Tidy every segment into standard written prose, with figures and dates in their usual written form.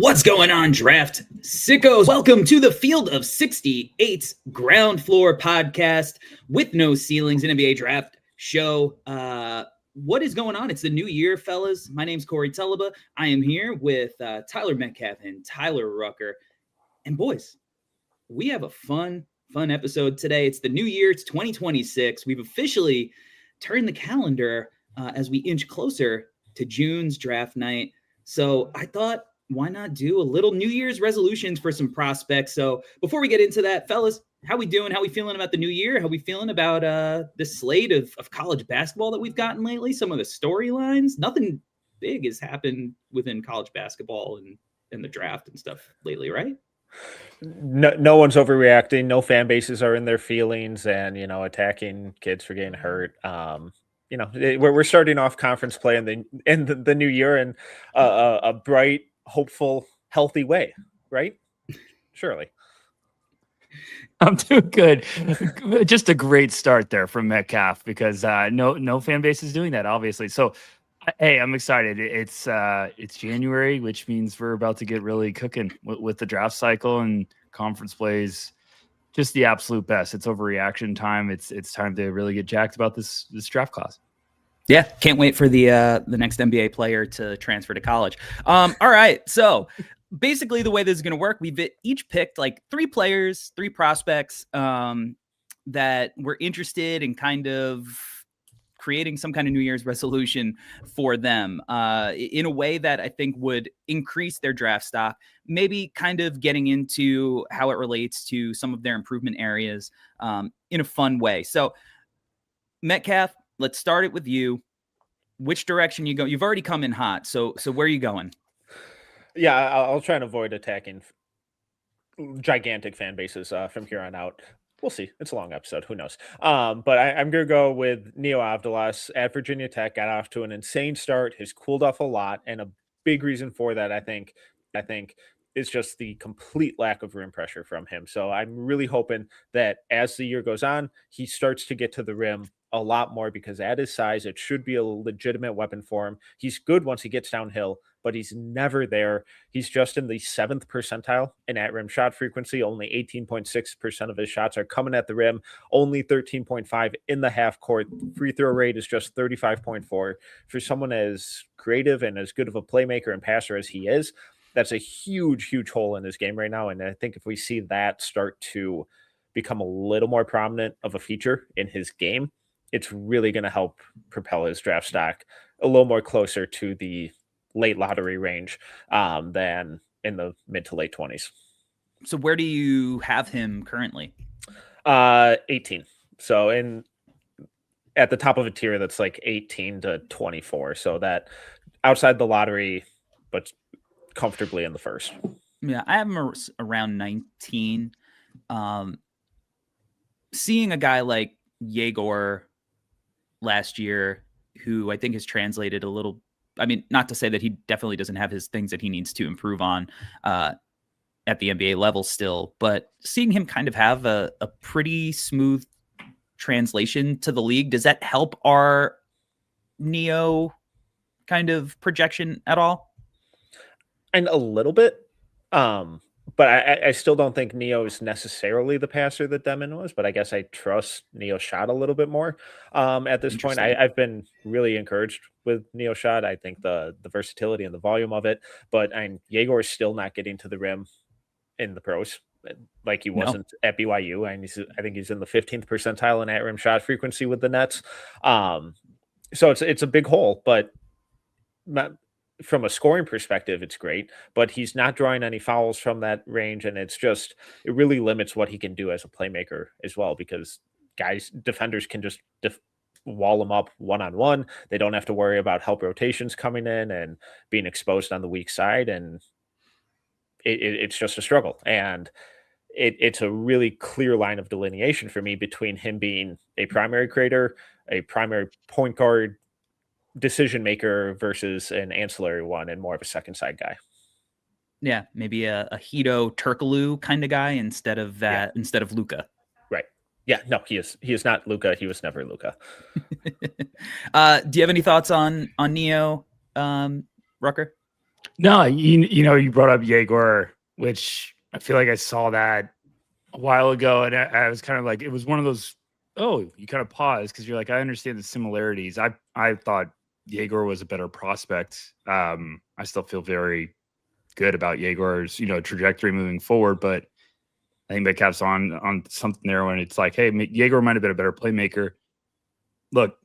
What's going on, draft sickos? Welcome to the Field of 68's Ground Floor podcast with no ceilings, an NBA draft show. What is going on? It's the new year, fellas. My name's Corey Tulaba. I am here with Tyler Metcalf and Tyler Rucker. And boys, we have a fun episode today. It's the new year. It's 2026. We've officially turned the calendar as we inch closer to June's draft night. So I thought, why not do a little New Year's resolutions for some prospects? So before we get into that, fellas, how we doing? How we feeling about the new year? How we feeling about this slate of college basketball that we've gotten lately? Some of the storylines. Nothing big has happened within college basketball and the draft and stuff lately, right? No one's overreacting. No fan bases are in their feelings and, attacking kids for getting hurt. We're starting off conference play in the new year in a bright, hopeful, healthy way, right? Surely. I'm doing good. Just a great start there from Metcalf because no fan base is doing that, obviously. So, hey, I'm excited. It's January, which means we're about to get really cooking with the draft cycle and conference plays. Just the absolute best. It's overreaction time. It's time to really get jacked about this draft class. Yeah, can't wait for the next NBA player to transfer to college. All right, so basically the way this is going to work, we've each picked like 3 players, 3 prospects that we're interested in kind of creating some kind of New Year's resolution for them in a way that I think would increase their draft stock, maybe kind of getting into how it relates to some of their improvement areas in a fun way. So Metcalf, let's start it with you. Which direction you go? You've already come in hot. So where are you going? Yeah, I'll try and avoid attacking gigantic fan bases from here on out. We'll see. It's a long episode. Who knows? But I'm going to go with Neo Avdilas at Virginia Tech. Got off to an insane start. Has cooled off a lot. And a big reason for that, I think is just the complete lack of rim pressure from him. So I'm really hoping that as the year goes on, he starts to get to the rim a lot more because at his size, it should be a legitimate weapon for him. He's good once he gets downhill, but he's never there. He's just in the 7th percentile in at-rim shot frequency. Only 18.6% of his shots are coming at the rim, only 13.5 in the half court. Free throw rate is just 35.4. For someone as creative and as good of a playmaker and passer as he is, that's a huge hole in his game right now. And I think if we see that start to become a little more prominent of a feature in his game, it's really going to help propel his draft stock a little more closer to the late lottery range than in the mid to late 20s. So where do you have him currently? 18. So at the top of a tier that's like 18 to 24. So that outside the lottery, but comfortably in the first. Yeah, I have him around 19. Seeing a guy like Yegor last year, who I think has translated a little, I mean, not to say that he definitely doesn't have his things that he needs to improve on at the NBA level still, but seeing him kind of have a pretty smooth translation to the league, does that help our Neo kind of projection at all? And a little bit. But I still don't think Neo is necessarily the passer that Demon was, but I guess I trust Neo shot a little bit more at this point. I've been really encouraged with Neo shot. I think the versatility and the volume of it, but Yegor is still not getting to the rim in the pros like he wasn't at BYU. And I think he's in the 15th percentile in at-rim shot frequency with the Nets. So it's a big hole, but from a scoring perspective, it's great, but he's not drawing any fouls from that range. And it really limits what he can do as a playmaker as well, because defenders can just wall him up one-on-one. They don't have to worry about help rotations coming in and being exposed on the weak side. And it's just a struggle. And it's a really clear line of delineation for me between him being a primary creator, a primary point guard, decision maker versus an ancillary one and more of a second side guy. Yeah, maybe a Hito Turkoglu kind of guy instead of Luka. Right. Yeah, no, he is not Luka. He was never Luka. Do you have any thoughts on Neo, Rucker? No, you brought up Yegor, which I feel like I saw that a while ago, and I was kind of like, it was one of those. Oh, you kind of pause because you're like, I understand the similarities. I thought Yegor was a better prospect. I still feel very good about Yegor's trajectory moving forward, but I think Metcalf's on something there when it's like, hey, Yegor might have been a better playmaker. Look,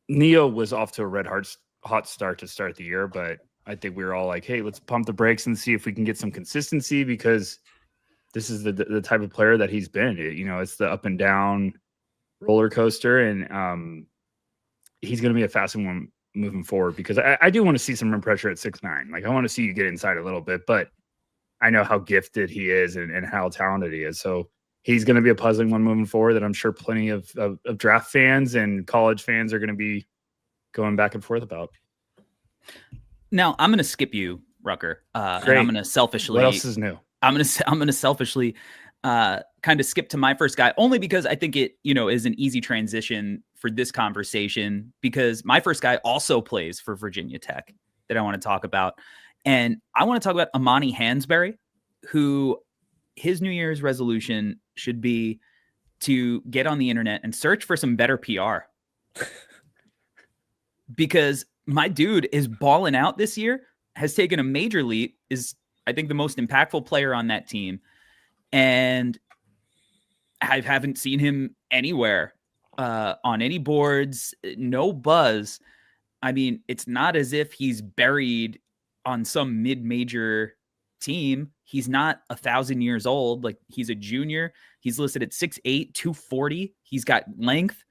Neo was off to a hot start to start the year, but I think we were all like, hey, let's pump the brakes and see if we can get some consistency, because this is the type of player that he's been. It's the up and down roller coaster, and he's going to be a fast one moving forward, because I do want to see some rim pressure at 6'9". Like, I want to see you get inside a little bit, but I know how gifted he is and how talented he is. So he's going to be a puzzling one moving forward that I'm sure plenty of draft fans and college fans are going to be going back and forth about. Now, I'm going to skip you, Rucker. And I'm going to selfishly. What else is new? I'm going to selfishly kind of skip to my first guy, only because I think it, is an easy transition for this conversation, because my first guy also plays for Virginia Tech that I want to talk about. And I want to talk about Amani Hansberry, who his New Year's resolution should be to get on the internet and search for some better PR. Because my dude is balling out this year, has taken a major leap, is, I think, the most impactful player on that team. And I haven't seen him anywhere on any boards, no buzz. I mean, it's not as if he's buried on some mid-major team. He's not 1,000 years old. Like, he's a junior. He's listed at 6'8", 240. He's got length.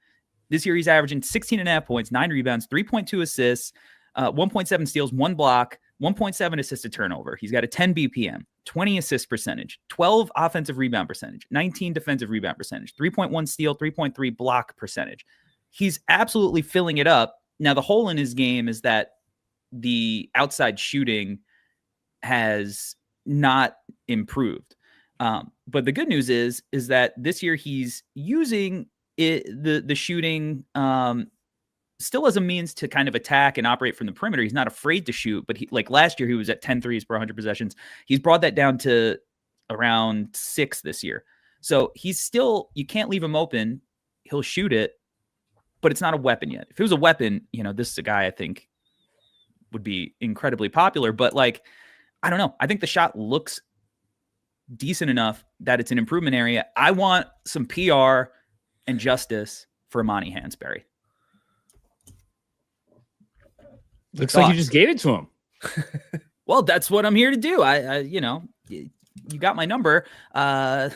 This year, he's averaging 16.5 points, 9 rebounds, 3.2 assists, 1.7 steals, 1 block, 1.7 assist to turnover. He's got a 10 BPM, 20 assist percentage, 12 offensive rebound percentage, 19 defensive rebound percentage, 3.1 steal, 3.3 block percentage. He's absolutely filling it up. Now, the hole in his game is that the outside shooting has not improved. But the good news is that this year he's using the shooting still as a means to kind of attack and operate from the perimeter. He's not afraid to shoot, but like last year, he was at 10 threes per 100 possessions. He's brought that down to around 6 this year. So he's still, you can't leave him open. He'll shoot it, but it's not a weapon yet. If it was a weapon, this is a guy I think would be incredibly popular, but like, I don't know. I think the shot looks decent enough that it's an improvement area. I want some PR and justice for Amani Hansberry. Looks like you just gave it to him. Well, that's what I'm here to do. I you got my number. The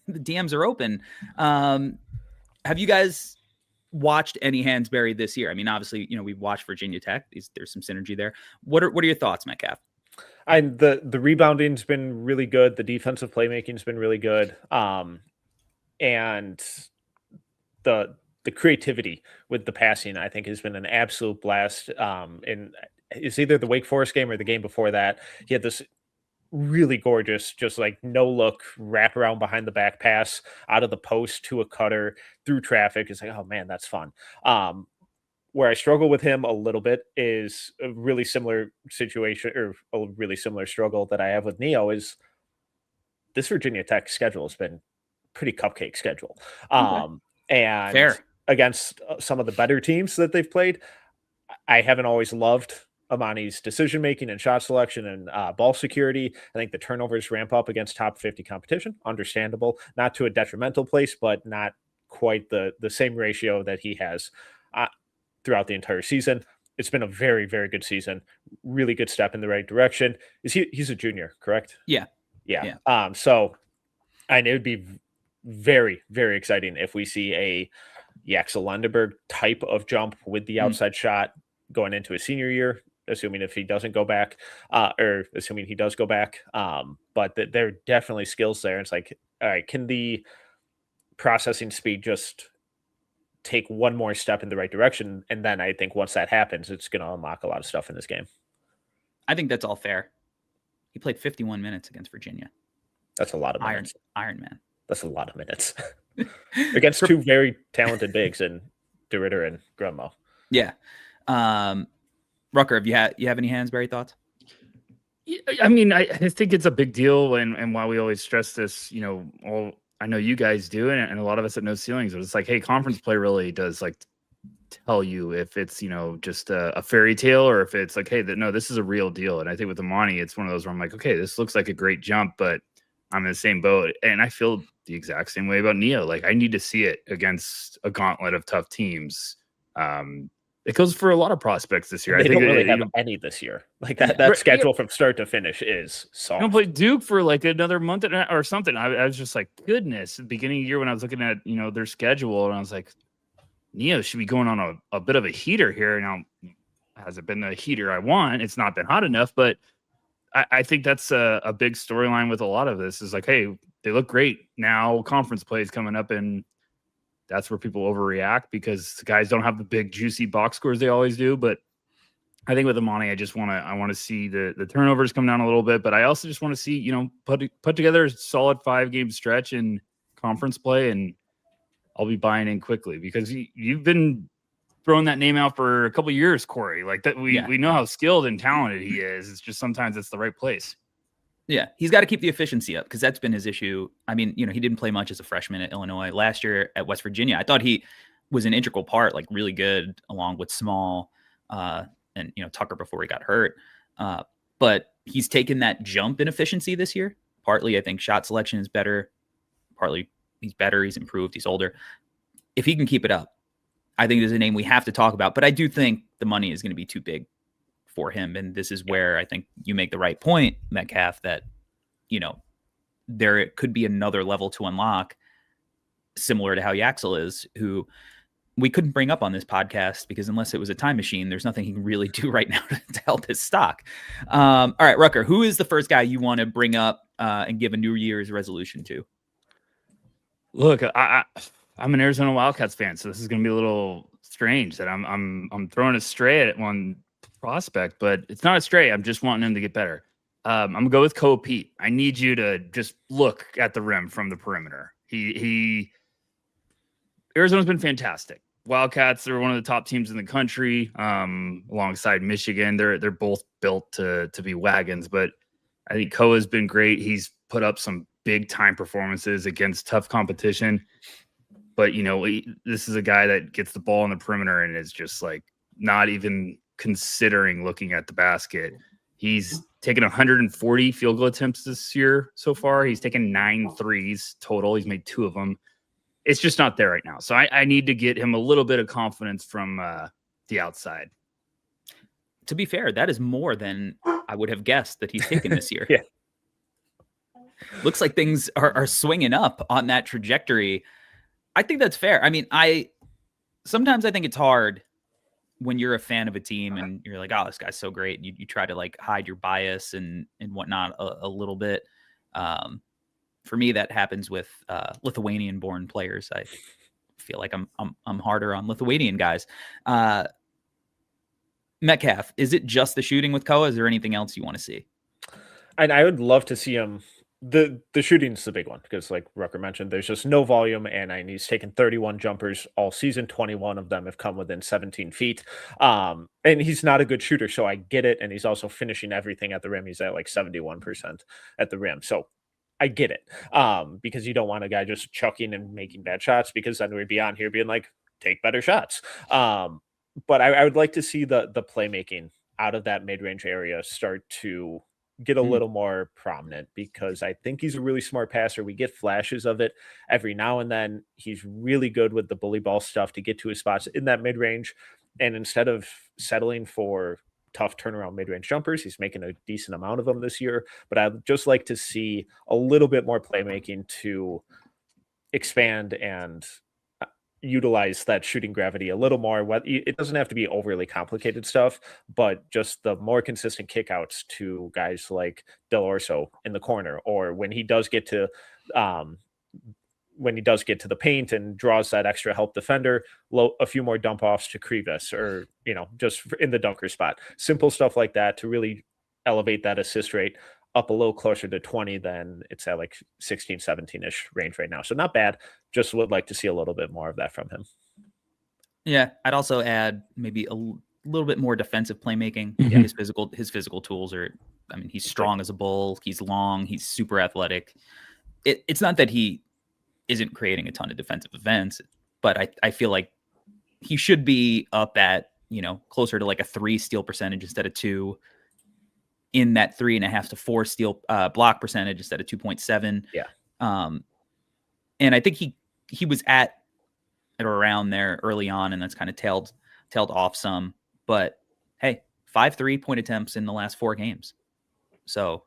DMs are open. Have you guys watched any Hansberry this year? I mean, obviously, we've watched Virginia Tech. There's some synergy there. What are your thoughts, Metcalf? The rebounding's been really good. The defensive playmaking's been really good. And the creativity with the passing, I think, has been an absolute blast. And it's either the Wake Forest game or the game before that. He had this really gorgeous, just like no look wrap around behind the back pass out of the post to a cutter through traffic. It's like, oh man, that's fun. Where I struggle with him a little bit is a really similar situation, or a really similar struggle that I have with Neo, is this Virginia Tech schedule has been pretty cupcake schedule. And fair. Against some of the better teams that they've played, I haven't always loved Amani's decision-making and shot selection and ball security. I think the turnovers ramp up against top 50 competition. Understandable, not to a detrimental place, but not quite the same ratio that he has throughout the entire season. It's been a very, very good season. Really good step in the right direction. He's a junior, correct? Yeah. So I know it would be very, very exciting if we see a Yaxel Lundeberg type of jump with the outside shot going into his senior year, assuming if he doesn't go back, or assuming he does go back. But there are definitely skills there. It's like, all right, can the processing speed just take one more step in the right direction? And then I think once that happens, it's going to unlock a lot of stuff in this game. I think that's all fair. He played 51 minutes against Virginia. That's a lot of minutes. Iron Man. That's a lot of minutes against two very talented bigs in DeRitter and Grunmo. Yeah. Rucker, you have any Hansberry thoughts? I mean, I think it's a big deal, and why we always stress this, I know you guys do, and a lot of us at No Ceilings, but it's like, hey, conference play really does like tell you if it's, just a fairy tale or if it's like, hey, no, this is a real deal. And I think with Amani, it's one of those where I'm like, okay, this looks like a great jump, but I'm in the same boat. And I feel the exact same way about Neo. Like, I need to see it against a gauntlet of tough teams. It goes for a lot of prospects this year. They I think don't really have any this year. Like that schedule from start to finish is soft. Don't play Duke for like another month or something. I was just like, goodness. At the beginning of the year when I was looking at their schedule, and I was like, Neo should be going on a bit of a heater here. Now, has it been the heater I want? It's not been hot enough, but I think that's a big storyline with a lot of this. Is like, hey, they look great now. Conference play is coming up, and that's where people overreact because the guys don't have the big juicy box scores they always do. But I think with Amani, I want to see the turnovers come down a little bit, but I also just want to see put together a solid 5-game stretch in conference play, and I'll be buying in quickly because you've been throwing that name out for a couple of years, Corey. Like that, we know how skilled and talented he is. It's just sometimes it's the right place. Yeah, he's got to keep the efficiency up because that's been his issue. I mean, he didn't play much as a freshman at Illinois. Last year at West Virginia, I thought he was an integral part, like really good, along with Small and Tucker before he got hurt. But he's taken that jump in efficiency this year. Partly, I think shot selection is better. Partly, he's better. He's improved. He's older. If he can keep it up, I think there's a name we have to talk about. But I do think the money is going to be too big for him. And this is where I think you make the right point, Metcalf, that, there could be another level to unlock similar to how Yaxel is, who we couldn't bring up on this podcast because unless it was a time machine, there's nothing he can really do right now to help his stock. All right, Rucker, who is the first guy you want to bring up and give a New Year's resolution to? Look, I'm an Arizona Wildcats fan, so this is going to be a little strange that I'm throwing a stray at one prospect, but it's not a stray. I'm just wanting him to get better. I'm gonna go with Ko Pete. I need you to just look at the rim from the perimeter. Arizona's been fantastic. Wildcats are one of the top teams in the country, alongside Michigan. They're both built to be wagons, but I think Ko has been great. He's put up some big time performances against tough competition. But this is a guy that gets the ball in the perimeter and is just like not even considering looking at the basket. He's taken 140 field goal attempts this year so far. He's taken 9 threes total. He's made 2 of them. It's just not there right now. So I need to get him a little bit of confidence from the outside. To be fair, that is more than I would have guessed that he's taken this year. Yeah. Looks like things are swinging up on that trajectory. I think that's fair. I mean, sometimes I think it's hard when you're a fan of a team and you're like, oh, this guy's so great. You try to like hide your bias and whatnot a little bit. For me, that happens with Lithuanian born players. I feel like I'm harder on Lithuanian guys. Metcalf, is it just the shooting with Koa? Is there anything else you want to see? And I would love to see him. The shooting's the big one because, like Rucker mentioned, there's just no volume, and he's taken 31 jumpers all season. 21 of them have come within 17 feet. And he's not a good shooter, so I get it. And he's also finishing everything at the rim. He's at like 71% at the rim. So I get it. Because you don't want a guy just chucking and making bad shots, because then we'd be on here being like, take better shots. But I would like to see the playmaking out of that mid-range area start to get a little more prominent, because I think he's a really smart passer. We get flashes of it every now and then. He's really good with the bully ball stuff to get to his spots in that mid-range. And instead of settling for tough turnaround mid-range jumpers, he's making a decent amount of them this year. But I'd just like to see a little bit more playmaking to expand and utilize that shooting gravity a little more. It doesn't have to be overly complicated stuff, but just the more consistent kickouts to guys like Del Orso in the corner, or when he does get to the paint and draws that extra help defender, a few more dump offs to Krivas, or just in the dunker spot. Simple stuff like that to really elevate that assist rate up a little closer to 20 than it's at like 16, 17-ish range right now. So not bad. Just would like to see a little bit more of that from him. Yeah, I'd also add maybe little bit more defensive playmaking. Mhm. His physical tools are, I mean, he's strong as a bull. He's long. He's super athletic. It's not that he isn't creating a ton of defensive events, but I feel like he should be up at, closer to like a 3 steal percentage instead of 2, in that 3.5 to 4 steal block percentage instead of 2.7. Yeah. And I think he was at or around there early on, and that's kind of tailed off some. But hey, 5 3-point attempts in the last 4 games. So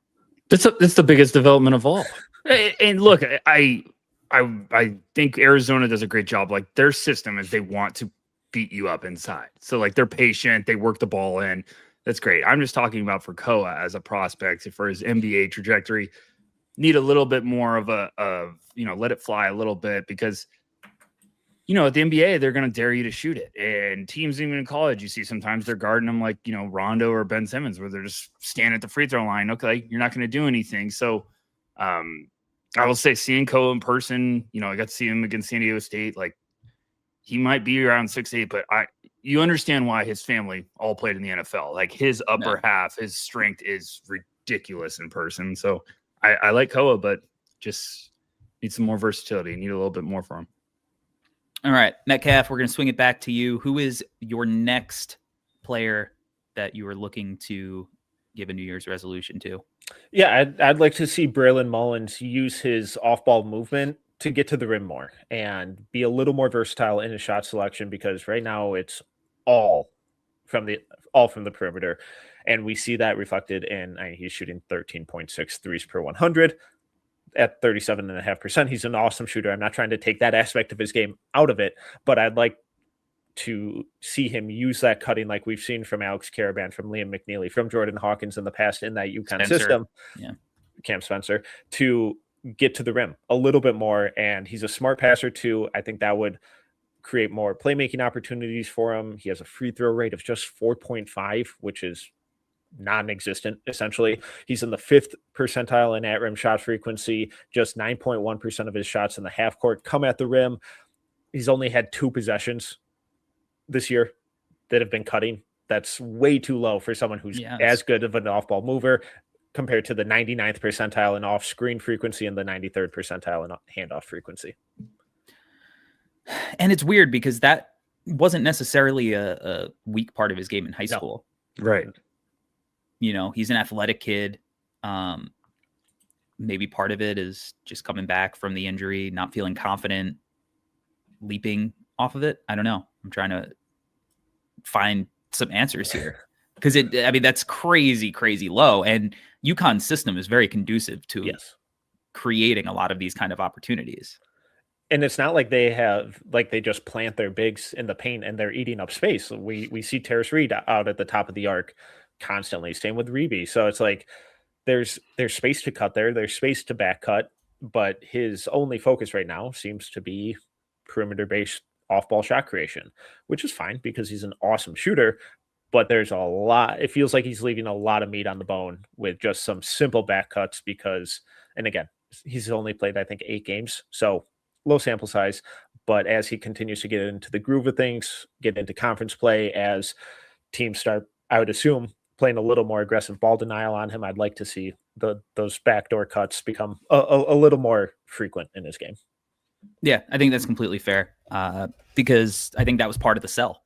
that's the biggest development of all. And look, I think Arizona does a great job. Like, their system is they want to beat you up inside. So like, they're patient, they work the ball in. That's great. I'm just talking about for Koa as a prospect for his NBA trajectory. Need a little bit more of let it fly a little bit, because at the NBA, they're going to dare you to shoot it. And teams, even in college, you see sometimes they're guarding them like, Rondo or Ben Simmons, where they're just standing at the free throw line. Okay, you're not going to do anything. So I will say, seeing Koa in person, I got to see him against San Diego State. Like, he might be around 6'8", but you understand why his family all played in the NFL. Like, his upper half, his strength is ridiculous in person. So I like Koa, but just need some more versatility. Need a little bit more from him. All right, Metcalf, we're going to swing it back to you. Who is your next player that you are looking to give a New Year's resolution to? Yeah, I'd like to see Braylon Mullins use his off-ball movement to get to the rim more and be a little more versatile in his shot selection, because right now it's all from the perimeter. And we see that reflected in, he's shooting 13.6 threes per 100 at 37.5%. He's an awesome shooter. I'm not trying to take that aspect of his game out of it, but I'd like to see him use that cutting like we've seen from Alex Caravan, from Liam McNeely, from Jordan Hawkins in the past in that UConn system. Yeah. Cam Spencer, to get to the rim a little bit more. And he's a smart passer too. I think that would create more playmaking opportunities for him. He has a free throw rate of just 4.5, which is non-existent. Essentially, he's in the 5th percentile in at rim shot frequency. Just 9.1% of his shots in the half court come at the rim. He's only had 2 possessions this year that have been cutting. That's way too low for someone who's as good of an off-ball mover, compared to the 99th percentile in off-screen frequency and the 93rd percentile in handoff frequency. And it's weird because that wasn't necessarily a weak part of his game in high school. Right. He's an athletic kid. Maybe part of it is just coming back from the injury, not feeling confident, leaping off of it. I don't know. I'm trying to find some answers here, because that's crazy, crazy low. And UConn's system is very conducive to creating a lot of these kind of opportunities. And it's not like they just plant their bigs in the paint and they're eating up space. We see Terrace Reed out at the top of the arc constantly. Same with Reeby. So it's like there's space to cut there. There's space to back cut. But his only focus right now seems to be perimeter-based off-ball shot creation, which is fine because he's an awesome shooter. But there's a lot. It feels like he's leaving a lot of meat on the bone with just some simple back cuts because, and again, he's only played, I think, 8 games. So low sample size. But as he continues to get into the groove of things, get into conference play, as teams start, I would assume, playing a little more aggressive ball denial on him, I'd like to see those backdoor cuts become a little more frequent in his game. Yeah, I think that's completely fair, because I think that was part of the sell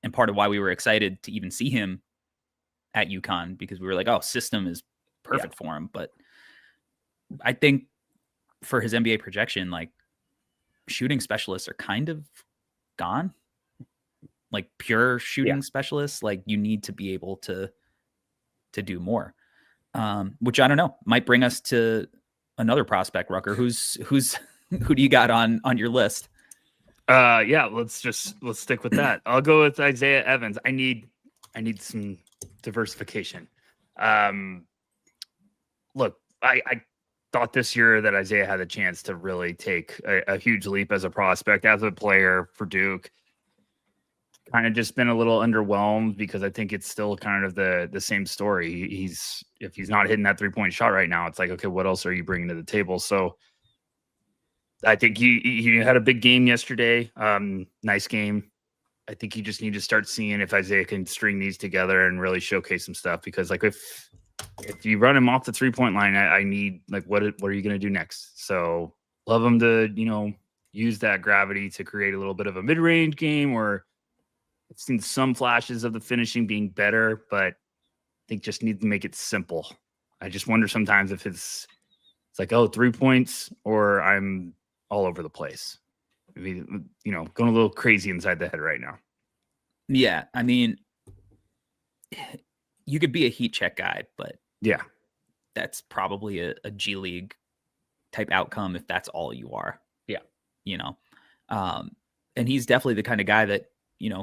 and part of why we were excited to even see him at UConn, because we were like, oh, system is perfect for him. But I think for his NBA projection, like, shooting specialists are kind of gone. Like, pure shooting specialists, like, you need to be able to do more, which I don't know, might bring us to another prospect. Rucker, who do you got on your list? Let's stick with that. I'll go with Isaiah Evans. I need some diversification. Look, I thought this year that Isaiah had a chance to really take a huge leap as a prospect, as a player for Duke. Kind of just been a little underwhelmed because I think it's still kind of the same story. If he's not hitting that 3-point shot right now, it's like, okay, what else are you bringing to the table? So I think he had a big game yesterday. Nice game. I think you just need to start seeing if Isaiah can string these together and really showcase some stuff. Because like if you run him off the 3-point line, I need like what are you going to do next? So love him to use that gravity to create a little bit of a mid-range game, or I've seen some flashes of the finishing being better, but I think just need to make it simple. I just wonder sometimes if it's like, 3 points, or I'm all over the place. Maybe, going a little crazy inside the head right now. Yeah. I mean, you could be a heat check guy, but yeah, that's probably a G League type outcome if that's all you are. Yeah. And he's definitely the kind of guy that,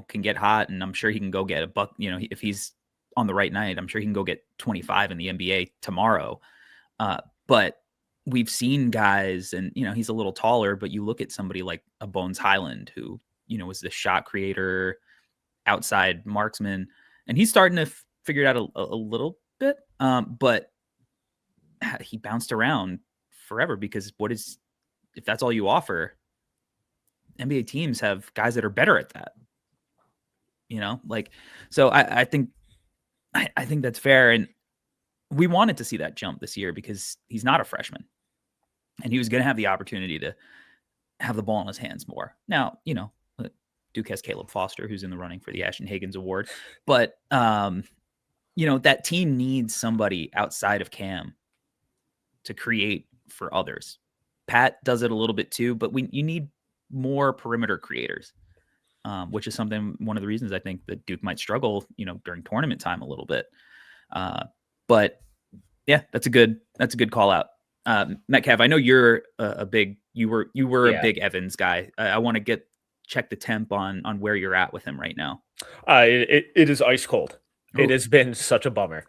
can get hot, and I'm sure he can go get a buck, if he's on the right night, I'm sure he can go get 25 in the NBA tomorrow. But we've seen guys, and, he's a little taller, but you look at somebody like a Bones Highland, who, was the shot creator, outside marksman, and he's starting to figure it out a little bit. But he bounced around forever because if that's all you offer, NBA teams have guys that are better at that, so I think that's fair. And we wanted to see that jump this year because he's not a freshman and he was going to have the opportunity to have the ball in his hands more. Now, Duke has Caleb Foster, who's in the running for the Ashton Hagans Award, but that team needs somebody outside of Cam to create for others. Pat does it a little bit too, but you need more perimeter creators, which is one of the reasons I think that Duke might struggle, during tournament time a little bit. But yeah, that's a good call out. Metcalf, I know you're a big big Evans guy. I want to check the temp on where you're at with him right now. It is ice cold. Ooh. It has been such a bummer.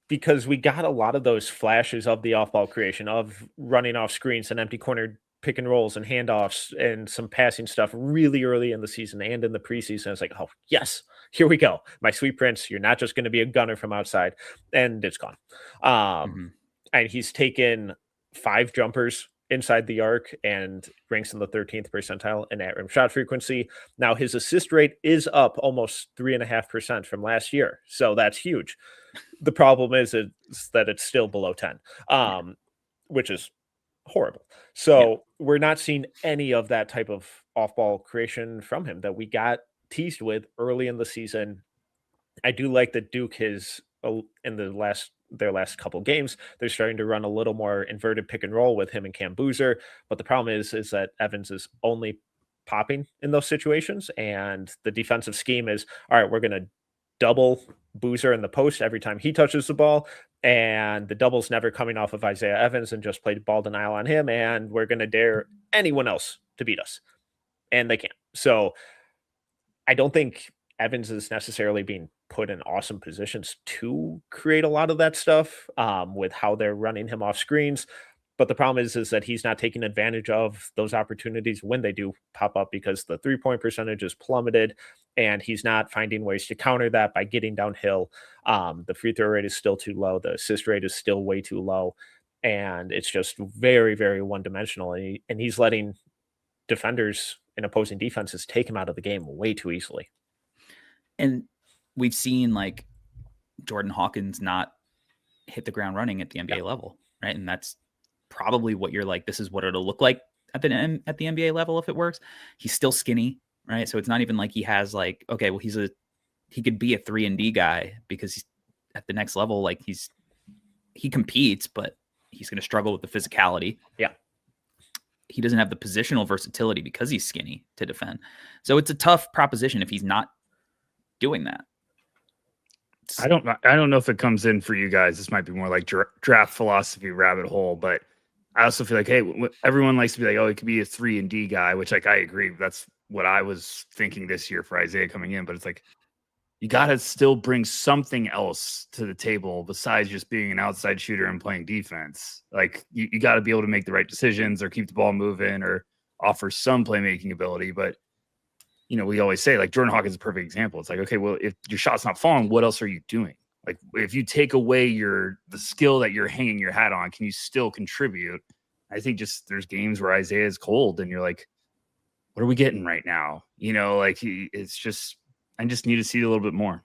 Because we got a lot of those flashes of the off-ball creation, of running off screens and empty corner pick and rolls and handoffs and some passing stuff really early in the season and in the preseason. It's like, oh, yes, here we go. My sweet prince, you're not just going to be a gunner from outside. And it's gone. And he's taken 5 jumpers inside the arc and ranks in the 13th percentile in at-rim shot frequency. Now his assist rate is up almost 3.5% from last year. So that's huge. The problem is that it's still below 10, which is horrible. So we're not seeing any of that type of off-ball creation from him that we got teased with early in the season. I do like that Duke is in their last couple games, they're starting to run a little more inverted pick and roll with him and Cam Boozer. But the problem is that Evans is only popping in those situations, and the defensive scheme is, all right, we're going to double Boozer in the post every time he touches the ball, and the double's never coming off of Isaiah Evans, and just played ball denial on him, and we're going to dare anyone else to beat us, and they can't. So I don't think Evans is necessarily being put in awesome positions to create a lot of that stuff with how they're running him off screens. But the problem is that he's not taking advantage of those opportunities when they do pop up, because the 3-point percentage is plummeted and he's not finding ways to counter that by getting downhill. The free throw rate is still too low. The assist rate is still way too low. And it's just very, very one-dimensional. And he's letting defenders and opposing defenses take him out of the game way too easily. And we've seen like Jordan Hawkins not hit the ground running at the NBA level, right? And that's probably what you're like, this is what it'll look like at the NBA level if it works. He's still skinny, right? So it's not even like he has like, okay, well, he could be a 3-and-D guy, because he's at the next level. Like he competes, but he's going to struggle with the physicality. Yeah. He doesn't have the positional versatility because he's skinny to defend. So it's a tough proposition if he's not doing that. I don't know if it comes in for you guys. This might be more like draft philosophy rabbit hole, but I also feel like, hey, everyone likes to be like, oh, it could be a 3-and-D guy, which like I agree. That's what I was thinking this year for Isaiah coming in, but it's like, you got to still bring something else to the table besides just being an outside shooter and playing defense. Like you got to be able to make the right decisions or keep the ball moving or offer some playmaking ability. But, we always say like Jordan Hawkins is a perfect example. It's like, okay, well, if your shot's not falling, what else are you doing? Like if you take away the skill that you're hanging your hat on, can you still contribute? I think just there's games where Isaiah is cold and you're like, what are we getting right now? Like it's just, I just need to see a little bit more.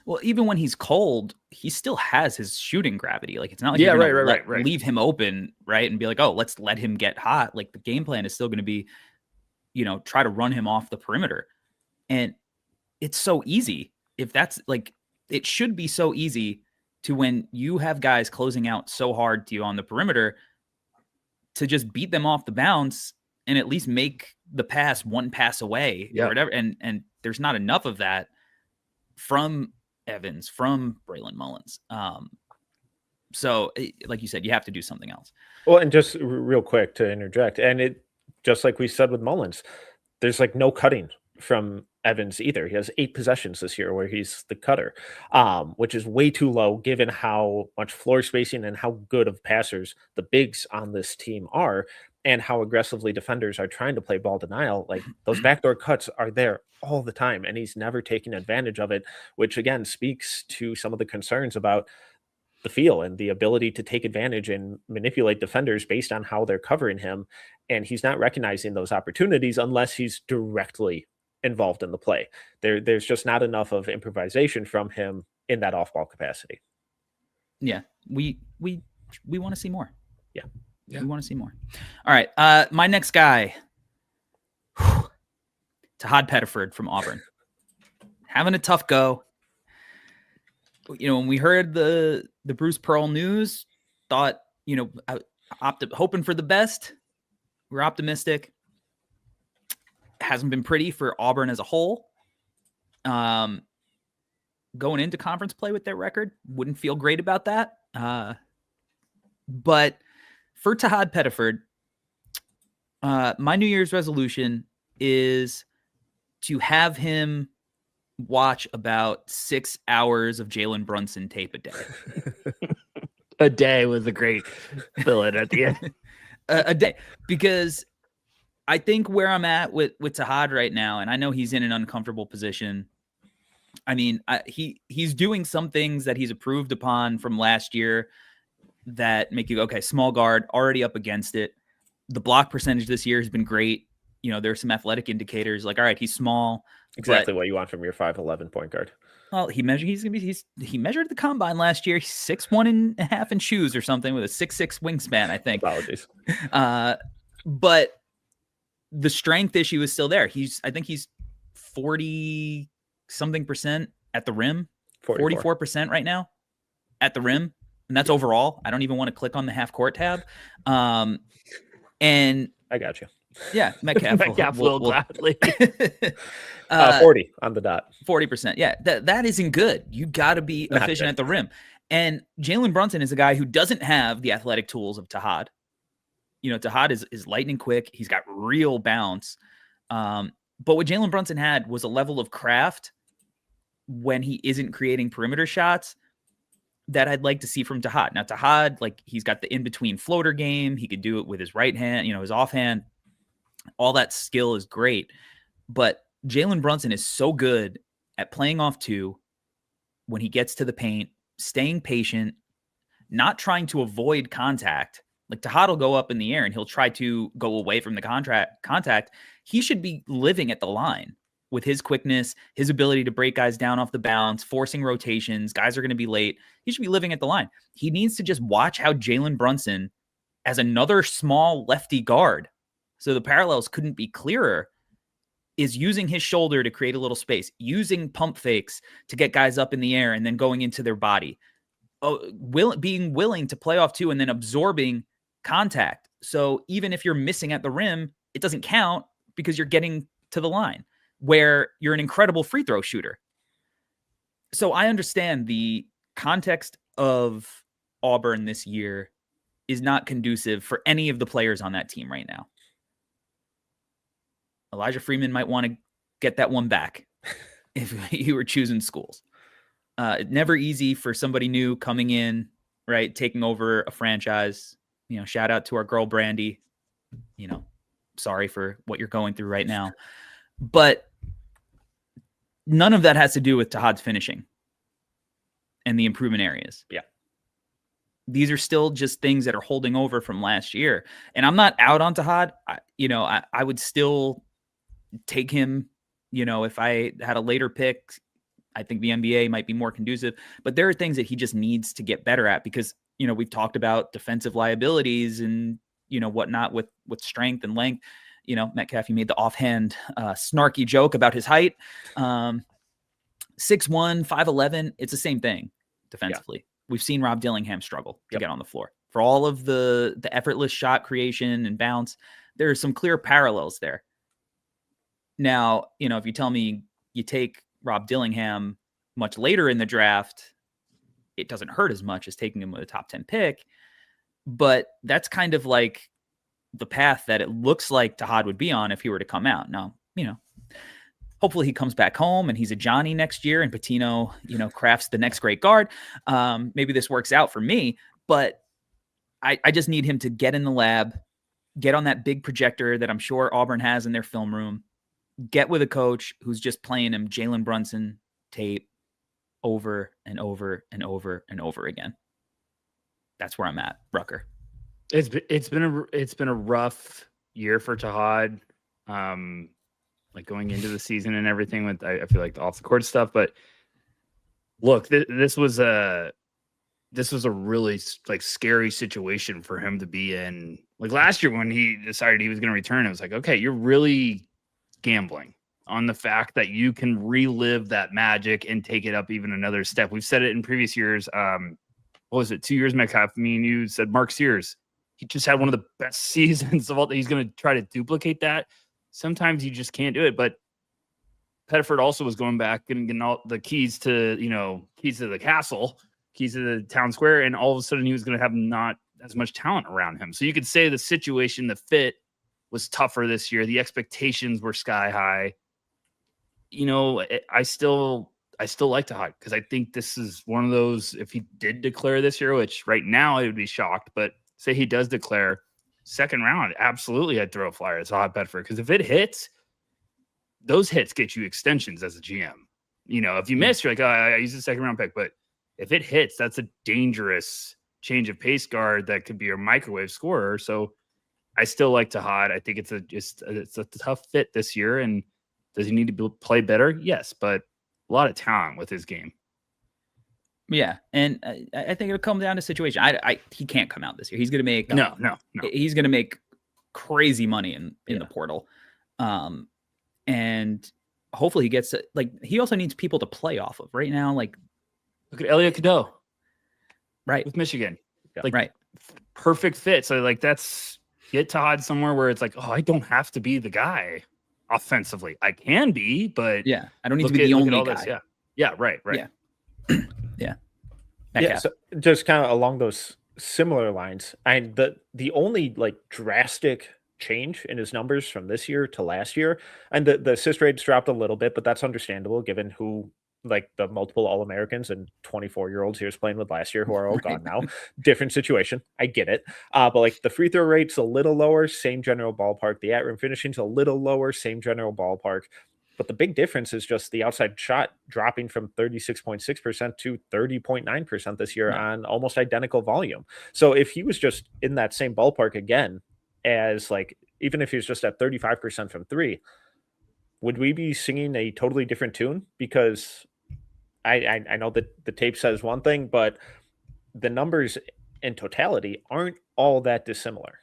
Well, even when he's cold, he still has his shooting gravity. Like, it's not like you're gonna leave him open, right? And be like, oh, let's let him get hot. Like, the game plan is still going to be, try to run him off the perimeter. And it's so easy. If that's like, it should be so easy to, when you have guys closing out so hard to you on the perimeter, to just beat them off the bounce and at least make the pass one pass away or whatever. And there's not enough of that from Evans, from Braylon Mullins. So like you said, you have to do something else. Well, and just real quick to interject, and it, just like we said with Mullins, there's like no cutting from Evans either. He has 8 possessions this year where he's the cutter, which is way too low given how much floor spacing and how good of passers the bigs on this team are, and how aggressively defenders are trying to play ball denial. Like, those backdoor cuts are there all the time, and he's never taking advantage of it, which again speaks to some of the concerns about the feel and the ability to take advantage and manipulate defenders based on how they're covering him. And he's not recognizing those opportunities unless he's directly involved in the play. There's just not enough of improvisation from him in that off-ball capacity. Yeah, we want to see more. Yeah. We want to see more. All right, my next guy, Tahad Pettiford from Auburn, having a tough go. When we heard the Bruce Pearl news, thought, hoping for the best. We're optimistic. Hasn't been pretty for Auburn as a whole. Going into conference play with their record, wouldn't feel great about that. But for Tahad Pettiford, my New Year's resolution is to have him watch about 6 hours of Jalen Brunson tape a day. A day was a great fill-in at the end. A day, because I think where I'm at with Tahad right now, and I know he's in an uncomfortable position. I mean, he's doing some things that he's improved upon from last year that make you go, okay, small guard, already up against it. The block percentage this year has been great. There's some athletic indicators like, all right, he's small. Exactly what you want from your 5'11" point guard. Well, he measured the combine last year. He's 6'1.5" in shoes or something with a 6'6" wingspan, I think. Apologies. But the strength issue is still there. I think he's 40 something percent at the rim, 44% right now at the rim. And that's overall. I don't even want to click on the half court tab. And I got you. Yeah, Metcalf will gladly. 40 on the dot. 40%. Yeah, that isn't good. You got to be efficient at the rim. And Jalen Brunson is a guy who doesn't have the athletic tools of Tahad. Tahad is lightning quick. He's got real bounce. But what Jalen Brunson had was a level of craft when he isn't creating perimeter shots that I'd like to see from Tahad. Now, Tahad, like, he's got the in-between floater game. He could do it with his right hand, his offhand. All that skill is great. But Jalen Brunson is so good at playing off two when he gets to the paint, staying patient, not trying to avoid contact. Like, Tahad will go up in the air and he'll try to go away from the contact. He should be living at the line with his quickness, his ability to break guys down off the bounce, forcing rotations. Guys are going to be late. He should be living at the line. He needs to just watch how Jalen Brunson, as another small lefty guard, so the parallels couldn't be clearer, is using his shoulder to create a little space, using pump fakes to get guys up in the air and then going into their body. Being willing to play off two and then absorbing contact. So even if you're missing at the rim, it doesn't count because you're getting to the line where you're an incredible free throw shooter. So I understand the context of Auburn this year is not conducive for any of the players on that team right now. Elijah Freeman might want to get that one back if you were choosing schools. Never easy for somebody new coming in, right? Taking over a franchise. Shout out to our girl, Brandy. Sorry for what you're going through right now. But none of that has to do with Tahad's finishing and the improvement areas. Yeah. These are still just things that are holding over from last year. And I'm not out on Tahad. I would still take him, if I had a later pick, I think the NBA might be more conducive, but there are things that he just needs to get better at because, we've talked about defensive liabilities and, whatnot with strength and length. Metcalf, you made the offhand snarky joke about his height. 6'1", 5'11", it's the same thing defensively. Yeah. We've seen Rob Dillingham struggle to get on the floor. For all of the effortless shot creation and bounce, there are some clear parallels there. Now, if you tell me you take Rob Dillingham much later in the draft, it doesn't hurt as much as taking him with a top 10 pick. But that's kind of like the path that it looks like Tahad would be on if he were to come out. Now, hopefully he comes back home and he's a Johnny next year and Patino, crafts the next great guard. Maybe this works out for me, but I just need him to get in the lab, get on that big projector that I'm sure Auburn has in their film room, get with a coach who's just playing him Jalen Brunson tape over and over and over and over again. That's where I'm at, Rucker. It's been a rough year for Tahad, like going into the season and everything with I feel like the off the court stuff. But look, this was a really like scary situation for him to be in. Like last year when he decided he was going to return, it was like, okay, you're really gambling on the fact that you can relive that magic and take it up even another step. We've said it in previous years. What was it? 2 years, Metcalf? Me and you said Mark Sears. He just had one of the best seasons of all. He's going to try to duplicate that. Sometimes you just can't do it. But Pettiford also was going back and getting all the keys to the castle, keys to the town square, and all of a sudden he was going to have not as much talent around him. So you could say the situation, the fit was tougher this year. The expectations were sky high. I still like Tahad because I think this is one of those, if he did declare this year, which right now I would be shocked, but say he does declare second round, absolutely I'd throw a flyer at Tahad Pettiford because if it hits, those hits get you extensions as a GM. If you miss, you're like, oh, I used a second round pick, but if it hits, that's a dangerous change of pace guard that could be a microwave scorer. So I still like Tahad. I think it's a tough fit this year. And does he need to play better? Yes, but a lot of talent with his game. Yeah, and I think it'll come down to situation. He can't come out this year. He's going to make no. He's going to make crazy money in the portal, and hopefully he gets he also needs people to play off of right now. Like look at Elliot Cadeau, right, with Michigan, right, perfect fit. So that's get Tahad somewhere where it's like, oh, I don't have to be the guy offensively. I can be, but yeah, I don't need to be the only guy. Yeah, right. Yeah. Yeah, so just kind of along those similar lines, and the only drastic change in his numbers from this year to last year, and the assist rates dropped a little bit, but that's understandable given who the multiple All-Americans and 24-year-olds he was playing with last year who are all gone now. Different situation. I get it. But the free throw rate's a little lower, same general ballpark. The at-rim finishing's a little lower, same general ballpark. But the big difference is just the outside shot dropping from 36.6% to 30.9% this year on almost identical volume. So if he was just in that same ballpark again as even if he was just at 35% from three, would we be singing a totally different tune? Because I know that the tape says one thing, but the numbers in totality aren't all that dissimilar.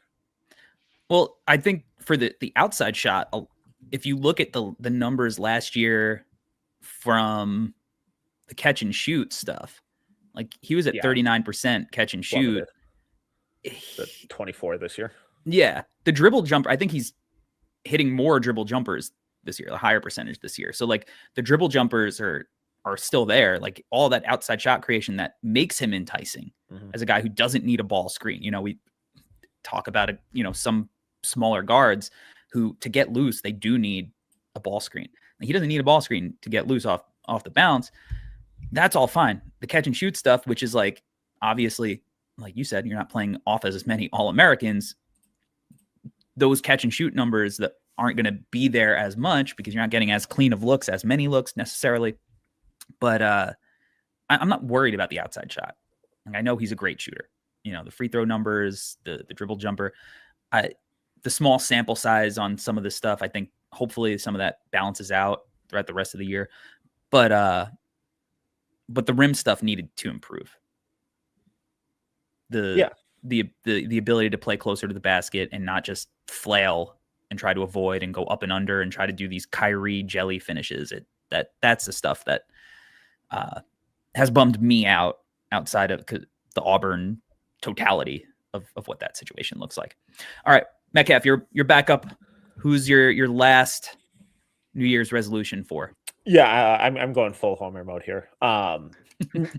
Well, I think for the outside shot, if you look at the numbers last year from the catch and shoot stuff, he was at 39% catch and shoot. The 24 this year. Yeah. The dribble jumper, I think he's hitting more dribble jumpers this year, a higher percentage this year. So the dribble jumpers are still there. All that outside shot creation that makes him enticing as a guy who doesn't need a ball screen. We talk about it, some smaller guards who to get loose, they do need a ball screen. He doesn't need a ball screen to get loose off the bounce. That's all fine. The catch and shoot stuff, which is obviously, like you said, you're not playing off as many All-Americans. Those catch and shoot numbers that aren't going to be there as much because you're not getting as clean of looks, as many looks necessarily. But I'm not worried about the outside shot. I know he's a great shooter. The free throw numbers, the dribble jumper. The small sample size on some of this stuff, I think Hopefully some of that balances out throughout the rest of the year. But the rim stuff needed to improve. The ability to play closer to the basket and not just flail and try to avoid and go up and under and try to do these Kyrie jelly finishes. That's the stuff that has bummed me out outside of the Auburn totality of what that situation looks like. All right, Metcalf, you're back up. Who's your last New Year's resolution for? Yeah, I'm going full homer mode here.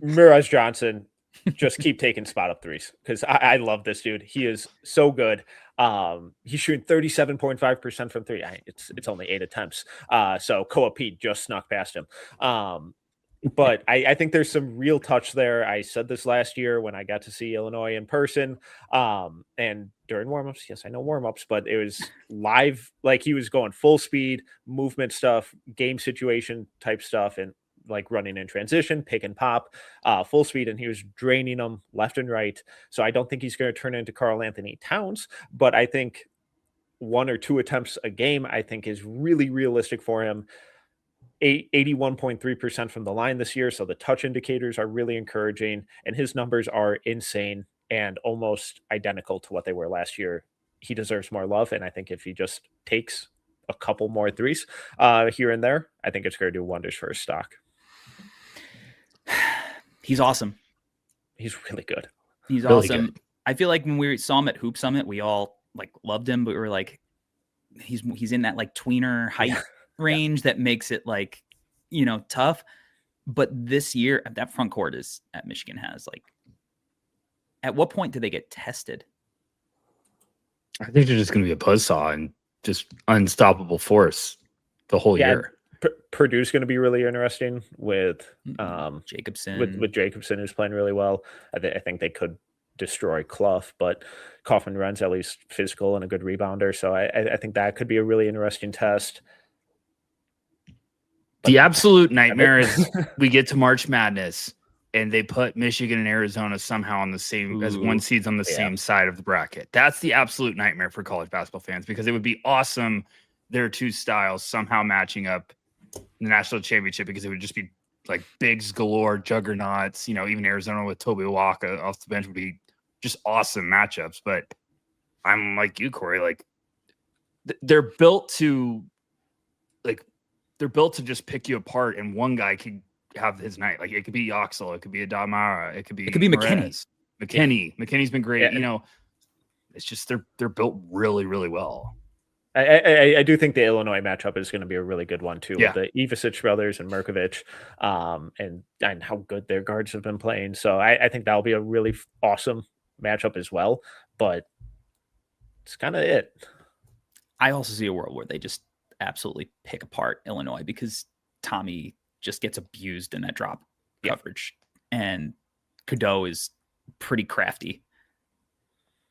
Mirage Johnson, just keep taking spot up threes because I love this dude. He is so good. He's shooting 37.5% from three. It's only 8 attempts. So Koa Pete just snuck past him. But I think there's some real touch there. I said this last year when I got to see Illinois in person. And during warmups, yes, I know warmups, but it was live. Like he was going full speed, movement stuff, game situation type stuff, and like running in transition, pick and pop, full speed, and he was draining them left and right. So I don't think he's going to turn into Karl Anthony Towns, but I think 1 or 2 attempts a game, I think is really realistic for him. 81.3% from the line this year. So the touch indicators are really encouraging, and his numbers are insane and almost identical to what they were last year. He deserves more love. And I think if he just takes a couple more threes here and there, I think it's going to do wonders for his stock. He's awesome. He's really good. He's really awesome. Good. I feel like when we saw him at Hoop Summit, we all like loved him, but we were like, he's in that like tweener height range that makes it like, tough. But this year, that front court is at Michigan has like, at what point do they get tested? I think they're just going to be a buzzsaw and just unstoppable force the whole year. Purdue's going to be really interesting with Jacobson. With Jacobson, who's playing really well. I think they could destroy Clough, but Kaufman runs at least physical and a good rebounder. So I think that could be a really interesting test. The absolute nightmare is we get to March Madness and they put Michigan and Arizona somehow on the same as one seeds on the same side of the bracket. That's the absolute nightmare for college basketball fans because it would be awesome their two styles somehow matching up in the national championship because it would just be like bigs galore, juggernauts. Even Arizona with Toby Waka off the bench would be just awesome matchups. But I'm like you, Corey. Like they're built to just pick you apart, and one guy could have his night. Like it could be Yoxel, it could be Adamara, it could be McKinney. McKinney's been great. Yeah. It's just they're built really, really well. I do think the Illinois matchup is going to be a really good one too, with the Ivisic brothers and Merkovich, and how good their guards have been playing. So I think that'll be a really awesome matchup as well. But it's kind of it. I also see a world where they just absolutely pick apart Illinois because Tommy just gets abused in that drop coverage, and Cadeau is pretty crafty.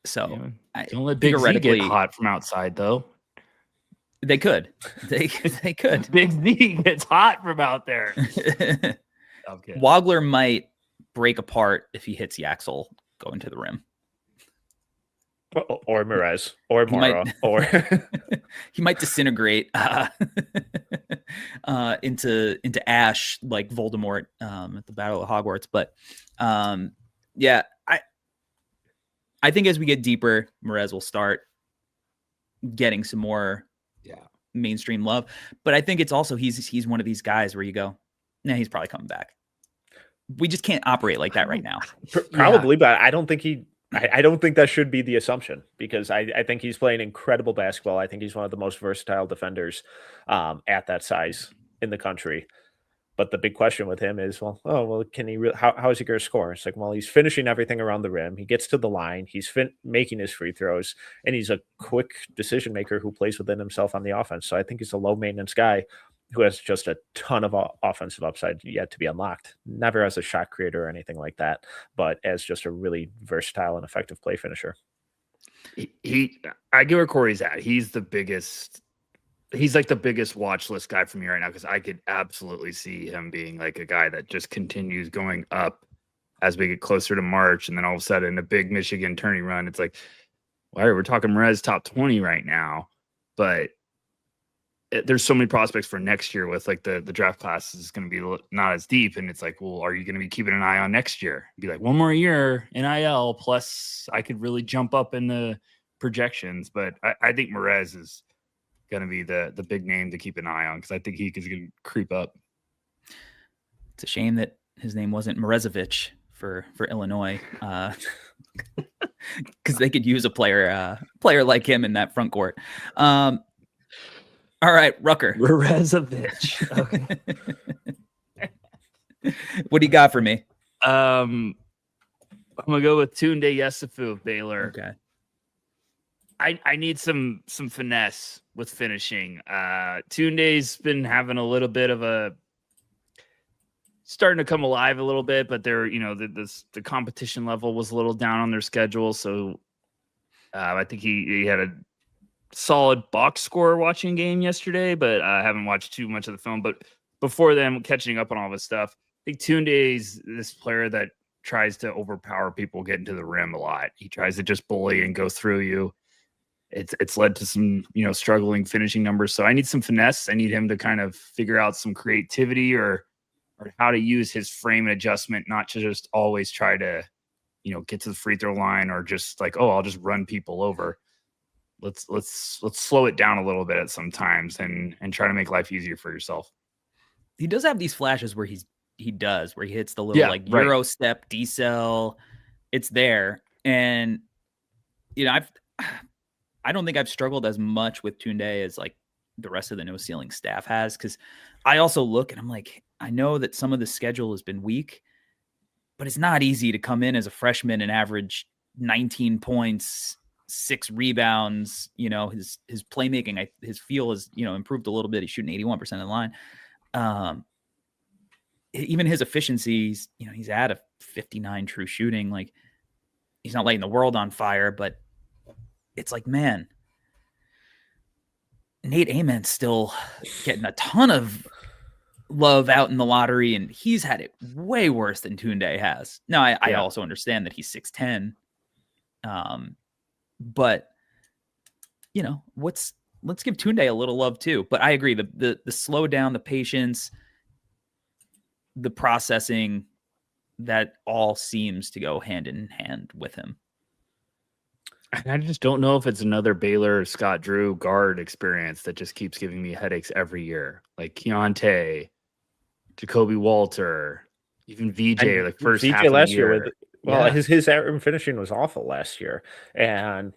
So don't let Big Z get hot from outside, though. They could. They could. Big Z gets hot from out there. Wagler might break apart if he hits Yaxel going to the rim. Or Mirez, or Mara, or he might disintegrate into ash like Voldemort at the Battle of Hogwarts. But I think as we get deeper, Mirez will start getting some more mainstream love. But I think it's also he's one of these guys where you go, nah, he's probably coming back. We just can't operate like that right now. Probably, but I don't think I don't think that should be the assumption because I think he's playing incredible basketball. I think he's one of the most versatile defenders at that size in the country. But the big question with him is, can he? How is he going to score? It's like, he's finishing everything around the rim. He gets to the line. He's making his free throws, and he's a quick decision maker who plays within himself on the offense. So I think he's a low maintenance guy who has just a ton of offensive upside yet to be unlocked. Never as a shot creator or anything like that, but as just a really versatile and effective play finisher. I get where Corey's at. He's like the biggest watch list guy for me right now because I could absolutely see him being like a guy that just continues going up as we get closer to March, and then all of a sudden a big Michigan tourney run. It's like, all right, we're talking Mirez top 20 right now, but there's so many prospects for next year with like the draft class is going to be not as deep. And it's like, well, are you going to be keeping an eye on next year? Be like, one more year NIL plus I could really jump up in the projections. But I think Merez is going to be the big name to keep an eye on because I think he is going to creep up. It's a shame that his name wasn't Merezovich for Illinois, because they could use a player like him in that front court. All right, Rucker. Merezovich. Okay. What do you got for me? I'm gonna go with Tunde Yesufu of Baylor. Okay. I need some finesse with finishing. Tunde's been having a little bit of a starting to come alive a little bit, but they're, the competition level was a little down on their schedule. So I think he had a solid box score watching game yesterday, but I haven't watched too much of the film. But before them catching up on all this stuff, I think Tunde's this player that tries to overpower people getting to the rim a lot. He tries to just bully and go through you. It's led to some, struggling finishing numbers. So I need some finesse. I need him to kind of figure out some creativity or how to use his frame and adjustment, not to just always try to, get to the free throw line or just like, oh, I'll just run people over. Let's slow it down a little bit at some times and try to make life easier for yourself. He does have these flashes where he hits the little Euro step decel. It's there. And, I don't think I've struggled as much with Tunde as like the rest of the No Ceiling staff has. Cause I also look and I'm like, I know that some of the schedule has been weak, but it's not easy to come in as a freshman and average 19 points, 6 rebounds. His playmaking, his feel has, improved a little bit. He's shooting 81% of the line. Even his efficiencies, he's at a 59 true shooting. Like he's not lighting the world on fire, but it's like, man, Nate Amen's still getting a ton of love out in the lottery, and he's had it way worse than Tunde has. Now, I also understand that he's 6'10", but let's give Tunde a little love too. But I agree, the slow down, the patience, the processing, that all seems to go hand in hand with him. And I just don't know if it's another Baylor Scott Drew guard experience that just keeps giving me headaches every year. Like Keontae, Jacoby Walter, even VJ, like first VJ half of last the year. His rim finishing was awful last year, and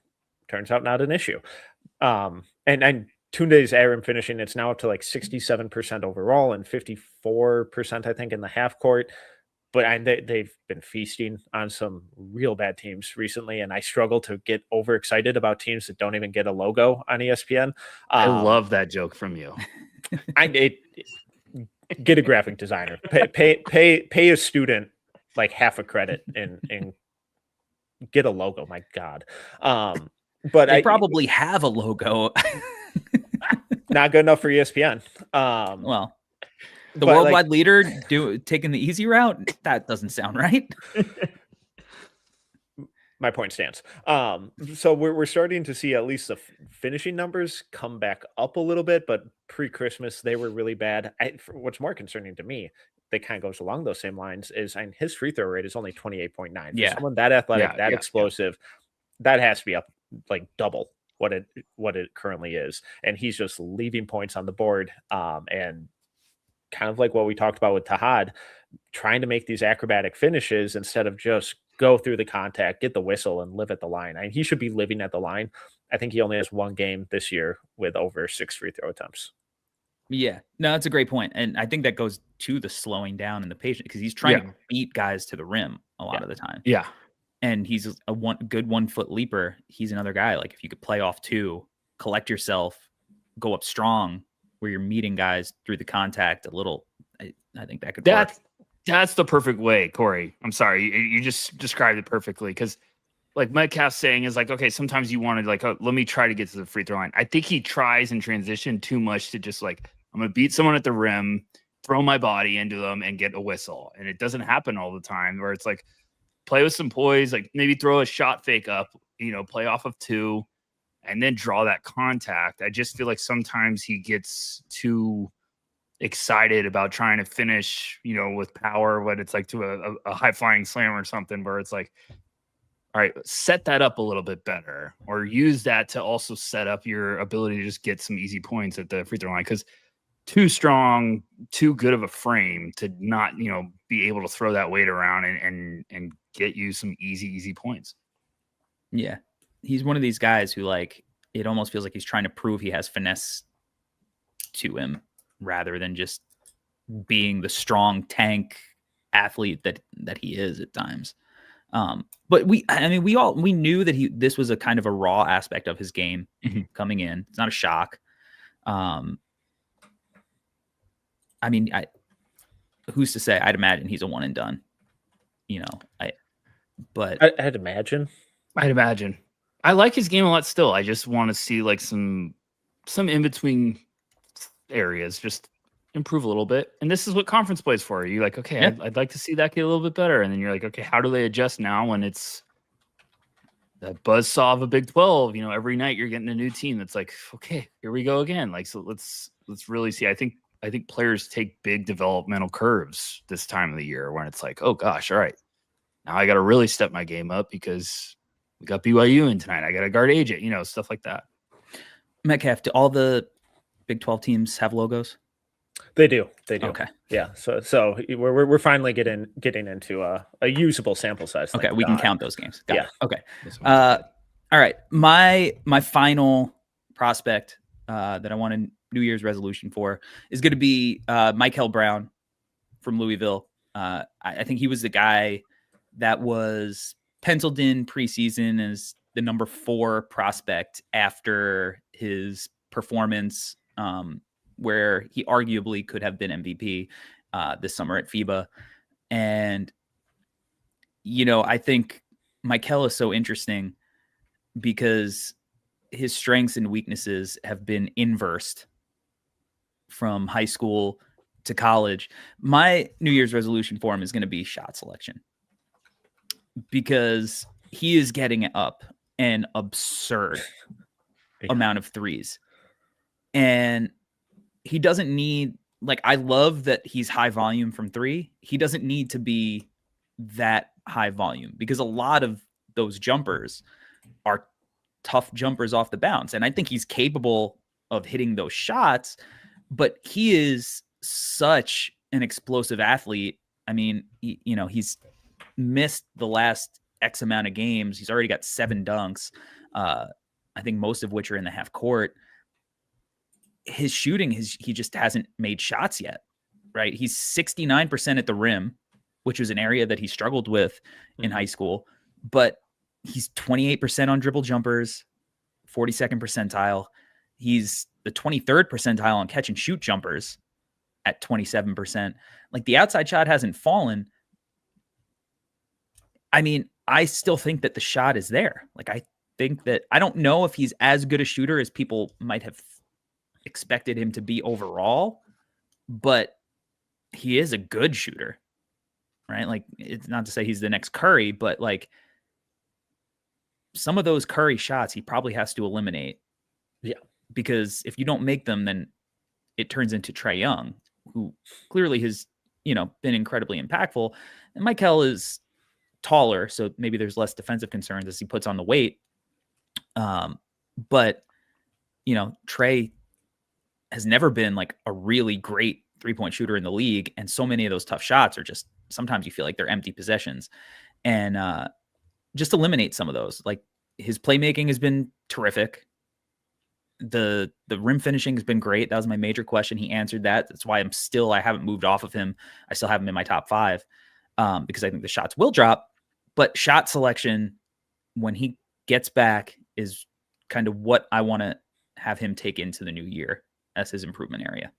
turns out not an issue. And Tunde's rim finishing, it's now up to like 67% overall and 54%, I think, in the half court. But they've been feasting on some real bad teams recently, and I struggle to get overexcited about teams that don't even get a logo on ESPN. I love that joke from you. Get a graphic designer, pay a student like half a credit, and get a logo. My God, but they probably have a logo. Not good enough for ESPN. Well. The worldwide leader taking the easy route? That doesn't sound right. My point stands. So we're starting to see at least the finishing numbers come back up a little bit, but pre-Christmas they were really bad. What's more concerning to me, that kind of goes along those same lines, is his free throw rate is only 28.9. For someone that athletic, explosive, that has to be up like double what it currently is, and he's just leaving points on the board. And kind of like what we talked about with Tahad, trying to make these acrobatic finishes instead of just go through the contact, get the whistle, and live at the line. He should be living at the line. I think he only has one game this year with over 6 free throw attempts. Yeah, no, that's a great point. And I think that goes to the slowing down and the patience, because he's trying to beat guys to the rim a lot of the time. Yeah. And he's a good 1 foot leaper. He's another guy. Like if you could play off 2, collect yourself, go up strong, where you're meeting guys through the contact a little, I think that could work. That's the perfect way, Corey. I'm sorry. You just described it perfectly. Because like Metcalf's saying is like, okay, sometimes you want to like, oh, let me try to get to the free throw line. I think he tries in transition too much to just like, I'm going to beat someone at the rim, throw my body into them and get a whistle. And it doesn't happen all the time, where it's like, play with some poise, like maybe throw a shot fake up, play off of 2, and then draw that contact. I just feel like sometimes he gets too excited about trying to finish, with power, what it's like to a high flying slam or something, where it's like, all right, set that up a little bit better, or use that to also set up your ability to just get some easy points at the free throw line. Because too strong, too good of a frame to not, be able to throw that weight around and get you some easy points. Yeah. He's one of these guys who, like, it almost feels like he's trying to prove he has finesse to him rather than just being the strong tank athlete that he is at times. But we knew that this was a kind of a raw aspect of his game coming in. It's not a shock. Who's to say? I'd imagine he's a one and done. I'd imagine. I like his game a lot still. I just want to see like some in between areas just improve a little bit. And this is what conference play is for. You're like, okay, yeah. I'd like to see that get a little bit better. And then you're like, okay, how do they adjust now when it's the buzzsaw of a Big 12? Every night you're getting a new team that's like, okay, here we go again. Like, so let's really see. I think players take big developmental curves this time of the year when it's like, oh gosh, all right, now I got to really step my game up because we got BYU in tonight. I got to guard AJ, stuff like that. Metcalf, do all the Big 12 teams have logos? They do. Okay. Yeah. So we're finally getting into a usable sample size. Okay, we can count those games. Got it. Okay. All right. My final prospect that I want a New Year's resolution for is going to be Michael Brown from Louisville. I think he was the guy that was penciled in preseason as the number 4 prospect after his performance, where he arguably could have been MVP this summer at FIBA. And, I think Michael is so interesting because his strengths and weaknesses have been inversed from high school to college. My New Year's resolution for him is going to be shot selection, because he is getting up an absurd amount of threes. And he doesn't need, like, I love that he's high volume from 3. He doesn't need to be that high volume because a lot of those jumpers are tough jumpers off the bounce. And I think he's capable of hitting those shots, but he is such an explosive athlete. I mean, he's missed the last X amount of games. He's already got 7 dunks. I think most of which are in the half court. His shooting, he just hasn't made shots yet, right? He's 69% at the rim, which was an area that he struggled with in high school, but he's 28% on dribble jumpers, 42nd percentile. He's the 23rd percentile on catch and shoot jumpers at 27%. Like, the outside shot hasn't fallen. I mean, I still think that the shot is there. Like, I don't know if he's as good a shooter as people might have expected him to be overall, but he is a good shooter, right? Like, it's not to say he's the next Curry, but like some of those Curry shots he probably has to eliminate. Yeah. Because if you don't make them, then it turns into Trae Young, who clearly has, been incredibly impactful. And Michael is taller, so maybe there's less defensive concerns as he puts on the weight. But Trae has never been like a really great 3-point shooter in the league. And so many of those tough shots are just, sometimes you feel like they're empty possessions, and just eliminate some of those. Like, his playmaking has been terrific. The rim finishing has been great. That was my major question. He answered that. That's why I haven't moved off of him. I still have him in my top 5 because I think the shots will drop, but shot selection when he gets back is kind of what I want to have him take into the new year as his improvement area.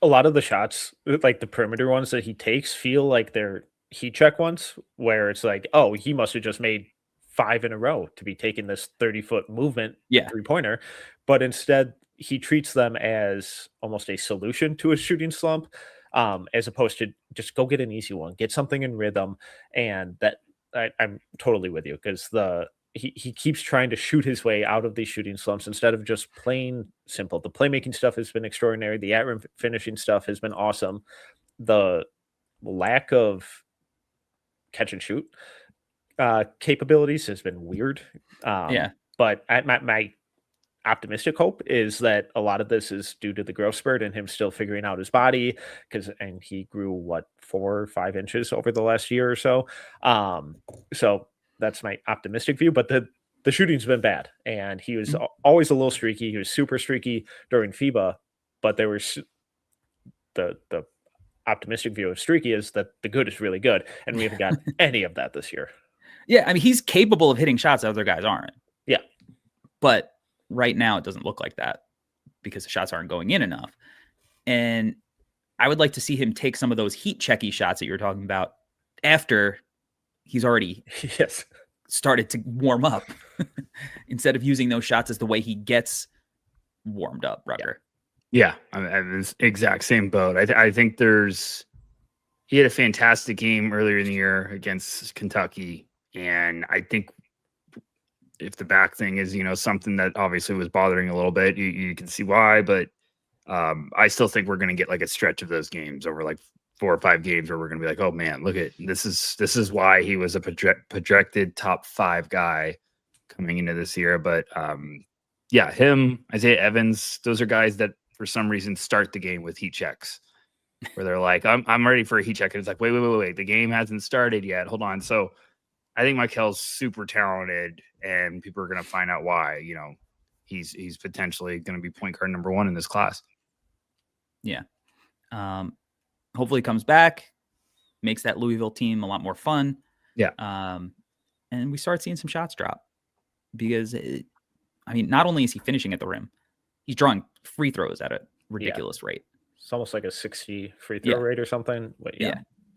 A lot of the shots, like the perimeter ones that he takes, feel like they're heat check ones where it's like, oh, he must have just made 5 in a row to be taking this 30-foot movement 3-pointer. But instead, he treats them as almost a solution to a shooting slump, as opposed to just go get an easy one, get something in rhythm. And that I'm totally with you, because the he keeps trying to shoot his way out of these shooting slumps instead of just playing simple. The playmaking stuff has been extraordinary. The at rim finishing stuff has been awesome. The lack of catch and shoot capabilities has been weird. But my optimistic hope is that a lot of this is due to the growth spurt and him still figuring out his body, and he grew 4 or 5 inches over the last year or so. So that's my optimistic view, but the shooting's been bad, and he was always a little streaky. He was super streaky during FIBA, but there was the optimistic view of streaky is that the good is really good, and we haven't got any of that this year. Yeah, I mean, he's capable of hitting shots that other guys aren't. Yeah. But right now it doesn't look like that because the shots aren't going in enough. And I would like to see him take some of those heat checky shots that you were talking about after he's already started to warm up instead of using those shots as the way he gets warmed up, Rucker. Yeah, I'm in the exact same boat. I think he had a fantastic game earlier in the year against Kentucky. And I think if the back thing is, something that obviously was bothering a little bit, you can see why. But I still think we're going to get like a stretch of those games over like 4 or 5 games where we're going to be like, oh man, look at this is why he was a projected top 5 guy coming into this year. But him, Isaiah Evans, those are guys that for some reason start the game with heat checks where they're like, I'm ready for a heat check. And it's like, wait. The game hasn't started yet. Hold on. So I think Mikel's super talented, and people are going to find out why. He's potentially going to be point guard number 1 in this class. Yeah. Hopefully he comes back, makes that Louisville team a lot more fun. Yeah. And we start seeing some shots drop because, not only is he finishing at the rim, he's drawing free throws at a ridiculous rate. It's almost like a 60 free throw rate or something. But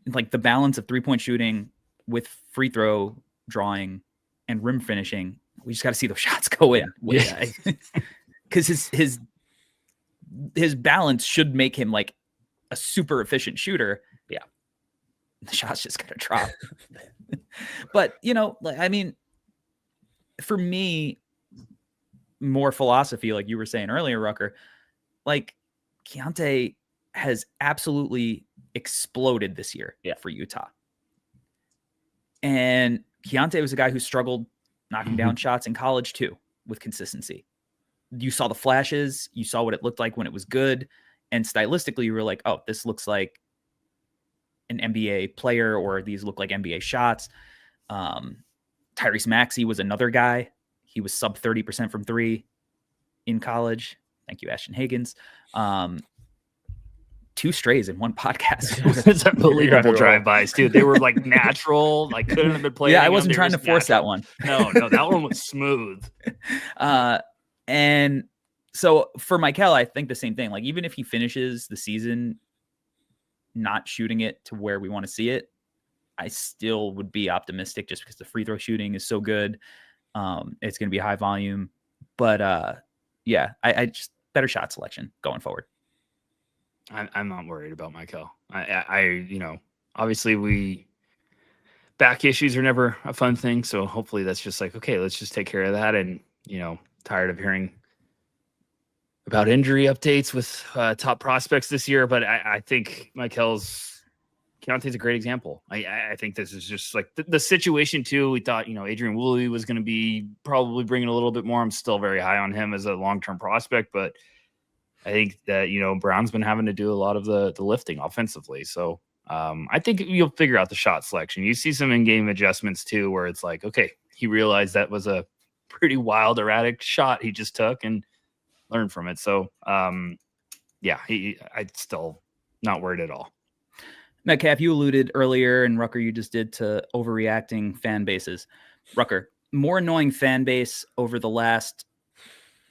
Like the balance of 3-point shooting with free throw drawing and rim finishing, we just got to see those shots go in. Because his balance should make him like a super efficient shooter. Yeah. The shot's just going to drop. But, for me, more philosophy, like you were saying earlier, Rucker, like Keontae has absolutely exploded this year for Utah. And Keontae was a guy who struggled knocking down shots in college too, with consistency. You saw the flashes, you saw what it looked like when it was good. And stylistically, you were like, oh, this looks like an NBA player, or these look like NBA shots. Tyrese Maxey was another guy. He was sub 30% from 3 in college. Thank you, Ashton Higgins. 2 strays in one podcast. It's unbelievable drive-bys, dude. They were like natural, like couldn't have been played. Yeah, I wasn't trying to force that one. No, that one was smooth. And so for Mikel, I think the same thing. Like even if he finishes the season not shooting it to where we want to see it, I still would be optimistic just because the free throw shooting is so good. It's going to be high volume, but I just better shot selection going forward. I'm not worried about Mikel. I obviously back issues are never a fun thing. So hopefully that's just like, okay, let's just take care of that. And, tired of hearing about injury updates with top prospects this year. But I think Keontae's a great example. I think this is just like the situation too. We thought, Adrian Woolley was going to be probably bringing a little bit more. I'm still very high on him as a long-term prospect, but I think that, Brown's been having to do a lot of the lifting offensively. So I think you'll figure out the shot selection. You see some in-game adjustments too, where it's like, okay, he realized that was a pretty wild, erratic shot he just took and learned from it. So I'd still not worried at all. Metcalf, you alluded earlier, and Rucker, you just did, to overreacting fan bases. Rucker, more annoying fan base over the last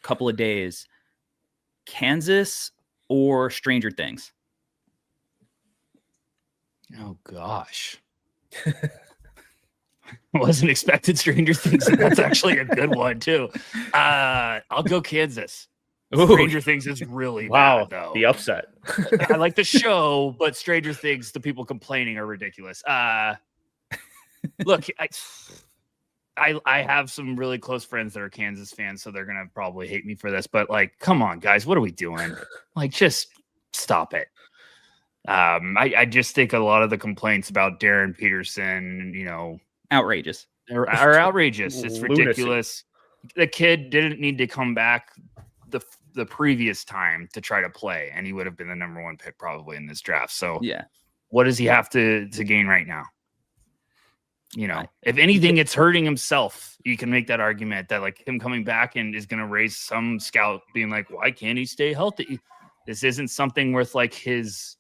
couple of days, Kansas or Stranger Things? Oh, gosh. I wasn't expecting Stranger Things. That's actually a good one, too. I'll go Kansas. Stranger Things is really bad, though. The upset. I like the show, but Stranger Things, the people complaining are ridiculous. Look, I have some really close friends that are Kansas fans, so they're gonna probably hate me for this. But like, come on, guys, what are we doing? Like, just stop it. I just think a lot of the complaints about Darren Peterson, outrageous. are outrageous. It's Lunacy. ridiculous. The kid didn't need to come back the previous time to try to play, and he would have been the number 1 pick probably in this draft. So Yeah. what does he have to gain right now? If anything, it's hurting himself. You can make that argument that like him coming back and is going to raise some scout being like, why can't he stay healthy? This isn't something worth like his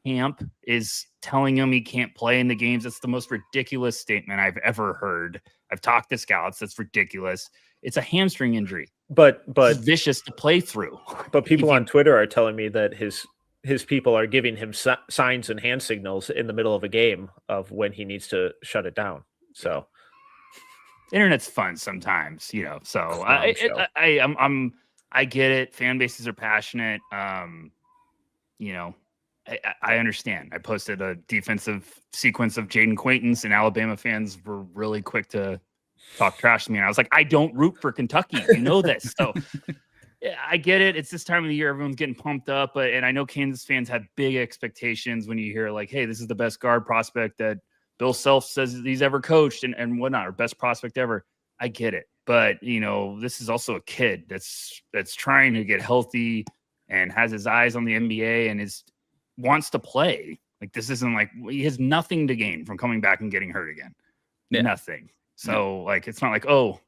camp is telling him he can't play in the games. That's the most ridiculous statement I've ever heard. I've talked to scouts. That's ridiculous. It's a hamstring injury. But It's vicious to play through. But people on Twitter are telling me that his people are giving him signs and hand signals in the middle of a game of when he needs to shut it down. So Internet's fun sometimes, So I get it. Fan bases are passionate. I understand. I posted a defensive sequence of Jaden Quaintance, and Alabama fans were really quick to talk trash to me. And I was like, I don't root for Kentucky. You know this. So yeah, I get it. It's this time of the year. Everyone's getting pumped up. And I know Kansas fans have big expectations when you hear like, hey, this is the best guard prospect that Bill Self says he's ever coached and whatnot, or best prospect ever. I get it. But, this is also a kid that's trying to get healthy and has his eyes on the NBA and wants to play. Like, this isn't like he has nothing to gain from coming back and getting hurt again. Yeah. Nothing. So like, it's not like, oh,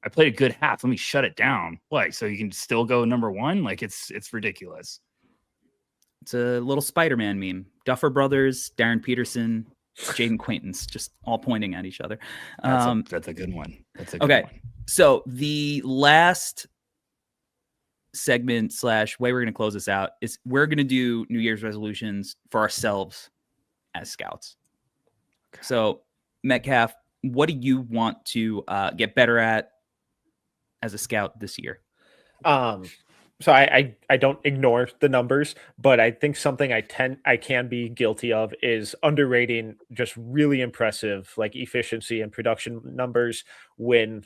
I played a good half. Let me shut it down. Why? So you can still go number 1? Like, it's ridiculous. It's a little Spider-Man meme. Duffer Brothers, Darren Peterson, Jaden Quaintance, just all pointing at each other. That's a good one. That's a good one. So the last segment / way we're going to close this out is we're going to do New Year's resolutions for ourselves as scouts. Okay. So Metcalf, what do you want to get better at as a scout this year? So I don't ignore the numbers, but I think something I can be guilty of is underrating just really impressive like efficiency and production numbers when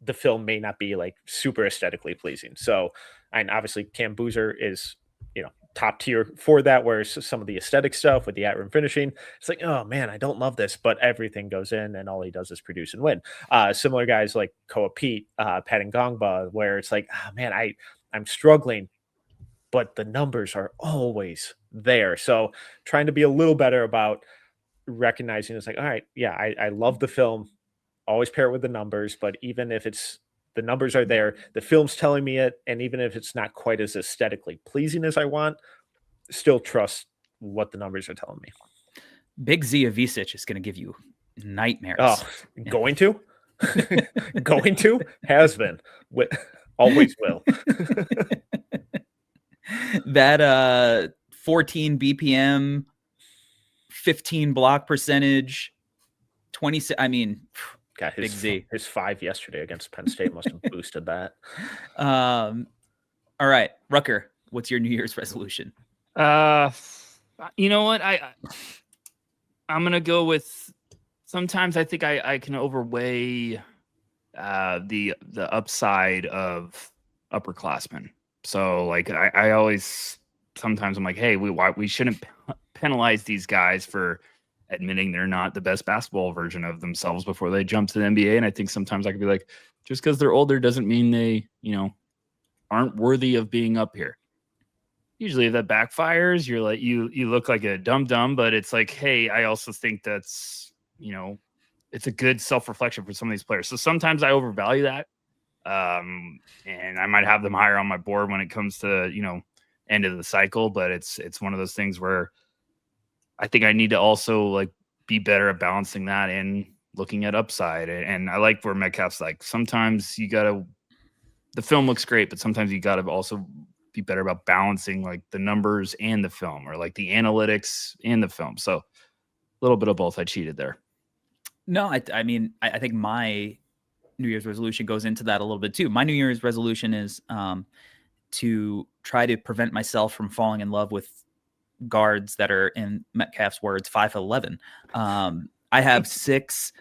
the film may not be like super aesthetically pleasing. So, and obviously Cam Boozer is, top tier for that, whereas some of the aesthetic stuff with the at-rim finishing, it's like, oh man, I don't love this, but everything goes in and all he does is produce and win. Similar guys like Koa Pete, Pat Ngongba, where it's like, oh man, I'm struggling, but the numbers are always there. So trying to be a little better about recognizing it's like, all right, yeah, I love the film, always pair it with the numbers, but even if the numbers are there, the film's telling me it, and even if it's not quite as aesthetically pleasing as I want, still trust what the numbers are telling me. Big Z Avicic is going to give you nightmares. Oh, yeah. Going to? Going to? Has been. Always will. That 14 BPM, 15 block percentage, 26. I mean, God, his 5 yesterday against Penn State must have boosted that. All right, Rucker, what's your New Year's resolution? You know what? I'm gonna go with. Sometimes I think I can overweigh the upside of upperclassmen. So like I always sometimes I'm like, hey, we shouldn't penalize these guys for admitting they're not the best basketball version of themselves before they jump to the NBA. And I think sometimes I could be like, just because they're older doesn't mean they, aren't worthy of being up here. Usually if that backfires, you're like, you look like a dum-dum, but it's like, hey, I also think that's, it's a good self-reflection for some of these players. So sometimes I overvalue that. And I might have them higher on my board when it comes to, end of the cycle, but it's one of those things where I think I need to also like be better at balancing that and looking at upside. And I like where Metcalf's like, sometimes the film looks great, but sometimes you got to also be better about balancing like the numbers and the film, or like the analytics and the film. So a little bit of both. I cheated there. No, I mean, I think my New Year's resolution goes into that a little bit too. My New Year's resolution is to try to prevent myself from falling in love with guards that are, in Metcalf's words, 5'11". I have 6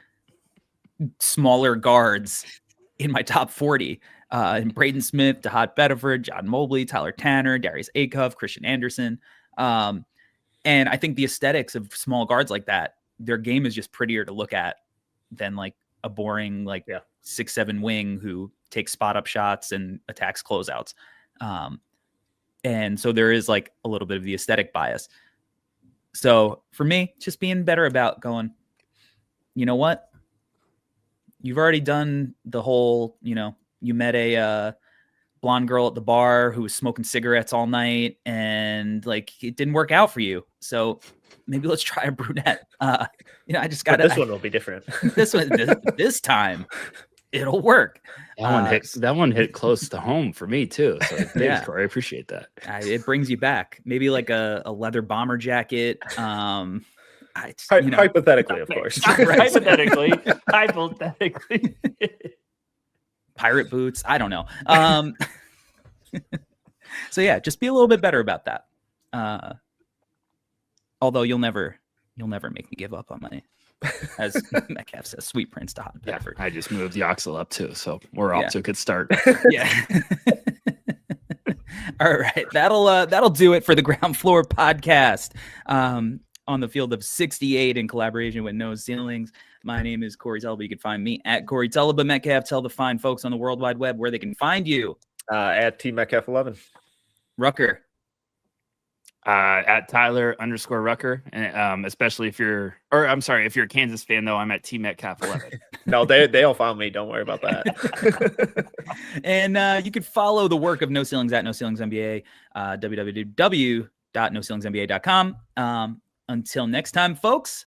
smaller guards in my top 40. And Braden Smith, DeHot Bedford, John Mobley, Tyler Tanner, Darius Acuff, Christian Anderson. And I think the aesthetics of small guards like that, their game is just prettier to look at than like a boring 6'7" wing who takes spot up shots and attacks closeouts. And so there is like a little bit of the aesthetic bias. So for me, just being better about going, you know what? You've already done the whole, you met a blonde girl at the bar who was smoking cigarettes all night and like it didn't work out for you. So maybe let's try a brunette. I just got this one will be different. this time it'll work. That one hit close to home for me too. So thanks, Corey. I appreciate that. It brings you back. Maybe like a leather bomber jacket. Hypothetically, of course. Hypothetically. Pirate boots. I don't know. So yeah, just be a little bit better about that. Although you'll never make me give up on my, as Metcalf says, sweet prince to hot Bedford. I just moved the Oxel up too, so we're off to a good start. Yeah. All right, that'll do it for the Ground Floor podcast. On the field of 68 in collaboration with No Ceilings. My name is Corey Telba. You can find me at Corey Telba. Metcalf, tell the fine folks on the World Wide Web where they can find you. At TMetcalf11. Rucker. At Tyler_Rucker. And, especially if you're a Kansas fan, though, I'm at TMetcalf11. No, they'll follow me. Don't worry about that. And you can follow the work of No Ceilings at No Ceilings NBA, www.noceilingsnba.com. Until next time, folks,